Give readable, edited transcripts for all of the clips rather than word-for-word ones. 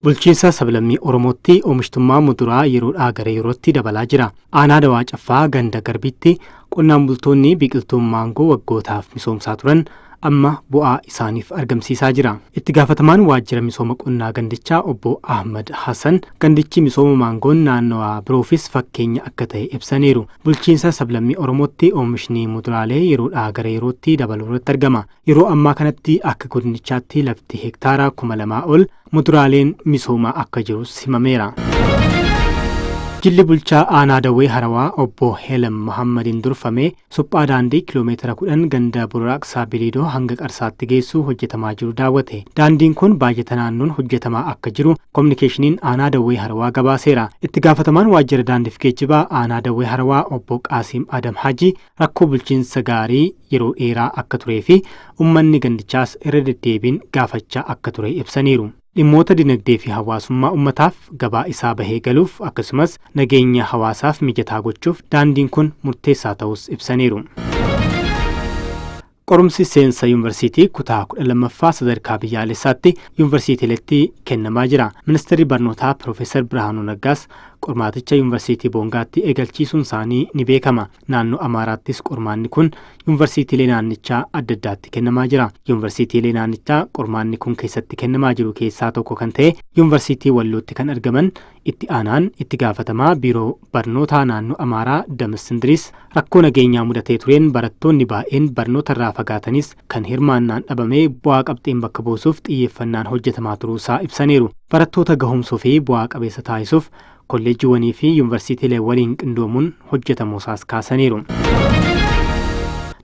Bulchiinsa sablammii Oromootti oomishtummaa muduraa yeroodhaa gara yerootti dabalaa jira. Aanaa Dawaa Caffaa ganda Garbitti qonnaan bultoonni biqiltuun maangoo waggootaaf misoomsaa turan amma bu'aa isaaniif argamsiisaa jira. Itti gaafatamaan waajjira misooma qonnaa gandichaa obbo Ahmad Hassan gandichi misooma maangoon naannawaa biroofis fakkeenya akka ta'e ibsaniiru. Bulchiinsa sablammii Oromootti oomishni muduraalee yeroodhaa gara yerootti dabaluu irratti argama. Yeroo ammaa kanatti akka godinichaatti lafti heektaara 2000 ol muduraaleen misoomaa akka jirus himameera. Jilli bulchaa aanaa Dawwee Harawaa obbo Heelam Muhammadin durfamee suphaa daandii kiiloomeetira 10 ganda Burraaqsaa Biliidoo hanga Qarsaatti geessu hojjetamaa jiru daawwate. Daandiin kun baay'ata naannoon hojjetamaa akka jiru kominikeeshiniin aanaa Dawwee Harawaa gabaaseera. Itti gaafatamaan waajjira daandiif geejjibaa aanaa Dawwee Harawaa obbo Qaasiim Adam Haji rakkoo bulchiinsa gaarii yeroo dheeraa akka turee fi uummanni gandichaas irra deddeebiin gaafachaa akka ture ibsaniiru. Dhimmoota dinagdee fi hawaasummaa ummataaf gabaa isaa bahee galuuf akkasumas nageenya hawaasaaf mijataa gochuuf daandiin kun murteessaa ta'us ibsaniiru. Qorumsi seensa yuunivarsiitii kutaa 12ffaa sadarkaa biyyaalessaatti yuunivarsiitiileetti kennamaa jira. Ministeerri barnootaa Piroofeesar Birhaanuu Naggaas qormaaticha yuunivarsiitii Boongaatti eegalchiisuun isaanii ni beekama. Naannoo Amaaraattis qormaanni kun yuunivarsiitiilee naannichaa adda addaatti kennamaa jira. Yuunivarsiitiilee naannichaa qormaanni kun keessatti kennamaa jiru keessaa tokko kan ta'e yuunivarsiitii Wallootti kan argaman itti aanaan itti gaafatamaa biiroo barnootaa naannoo Amaaraa Damas Indiriis rakkoo nageenyaa mudatee tureen barattoonni baay'een barnoota irraa fagaatanis kan hirmaannaan dhabamee bu'aa qabxiin bakka buusuuf xiyyeeffannaan hojjetamaa turuusaa ibsaniiru. Barattoota gahumsuu fi bu'aa qabeessa taasisuuf kolleejjiiwwanii fi yuunivarsiitiilee waliin qindoomuun hojjetamuusaas kaasaniiru.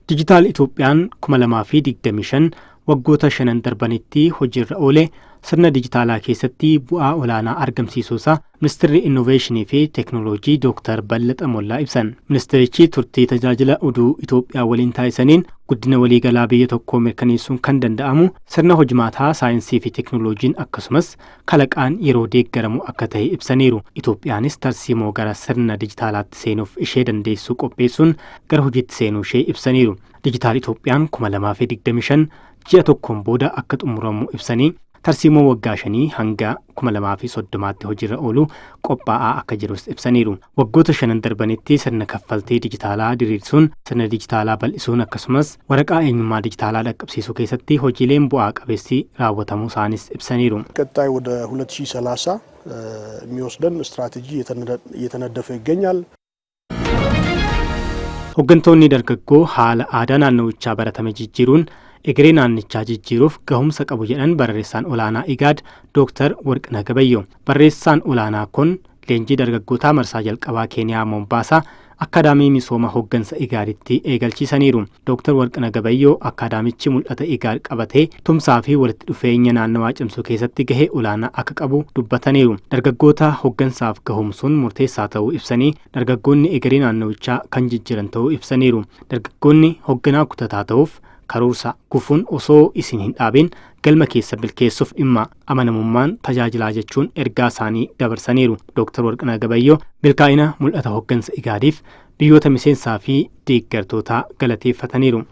Dijitaal Itoophiyaan 2025 waggoota 5 darbanitti hojiirra oole sirna dijitaalaa keessatti bu'aa olaanaa argamsiisuusaa Ministeerri Innoveeshinii fi Teekinooloojii Dr. Ballaxa Mollaa ibsan. Ministeerichi turtii tajaajila oduu Itoophiyaa waliin taasisaniin guddina waliigalaa biyya tokkoo mirkaneessuun kan danda'amu sirna hojimaataa saayinsii fi teekinooloojiin akkasumas kalaqaan yeroo deeggaramu akka ta'e ibsaniiru. Itoophiyaanis tarsiimoo gara sirna dijitaalaatti seenuuf ishee dandeessuu qopheessuun gara hojiitti seenuu ishee ibsaniiru. Dijitaal Itoophiyaan 2025 ji'a tokkoon booda akka xumuramu ibsanii tarsiimoo waggaa 5 hanga 2030tti hojiirra oolu qophaa'aa akka jirus ibsaniiru. Waggoota 5 darbanitti sirna kaffaltii dijitaalaa diriirsuun sirna dijitaalaa bal'isuun akkasumas waraqaa eenyummaa dijitaalaa dhaqqabsiisuu keessatti hojiileen bu'aa qabeessi raawwatamuu isaanis ibsaniiru. ቀጣይ ወደ 2030 የሚወስደን ስትራቴጂ እየተነደፈ ይገኛል። Hooggantoonni dargaggoo haala aadaa naannawichaa baratame jijjiiruun egeree naannichaa jijjiiruuf gahumsa qabu jedhan barreessaan olaanaa IGAD Dr. Warqinaa Gabayyoo. Barreessaan olaanaa kun leenjii dargaggootaa marsaa jalqabaa Keeniyaa Mombaasaa Akaadaamii misooma hooggansa IGADitti eegalchiisaniiru. Dr. Warqinaa Gabayyoo akaadaamichi mul'ata IGAD qabatee tumsaa fi walitti dhufeenya naannawaa cimsuu keessatti gahee olaanaa akka qabu dubbataniiru. Dargaggoota hooggansaaf gahumsuun murteessaa ta'uu ibsanii dargaggoonni egeree naannawichaa kan jijjiiran ta'uu ibsaniiru. Dargaggoonni hoogganaa kutataa ta'uuf karoorsa gufuun osoo isin hin dhaabin galma keessa bilkeessuuf dhimma amanamummaan tajaajilaa jechuun ergaa isaanii dabarsaniiru. Dr. Warqinaa Gabayyoo milkaa'ina mul'ata hooggansa IGADiif biyyoota miseensaa fi deeggartoota galateeffataniiru.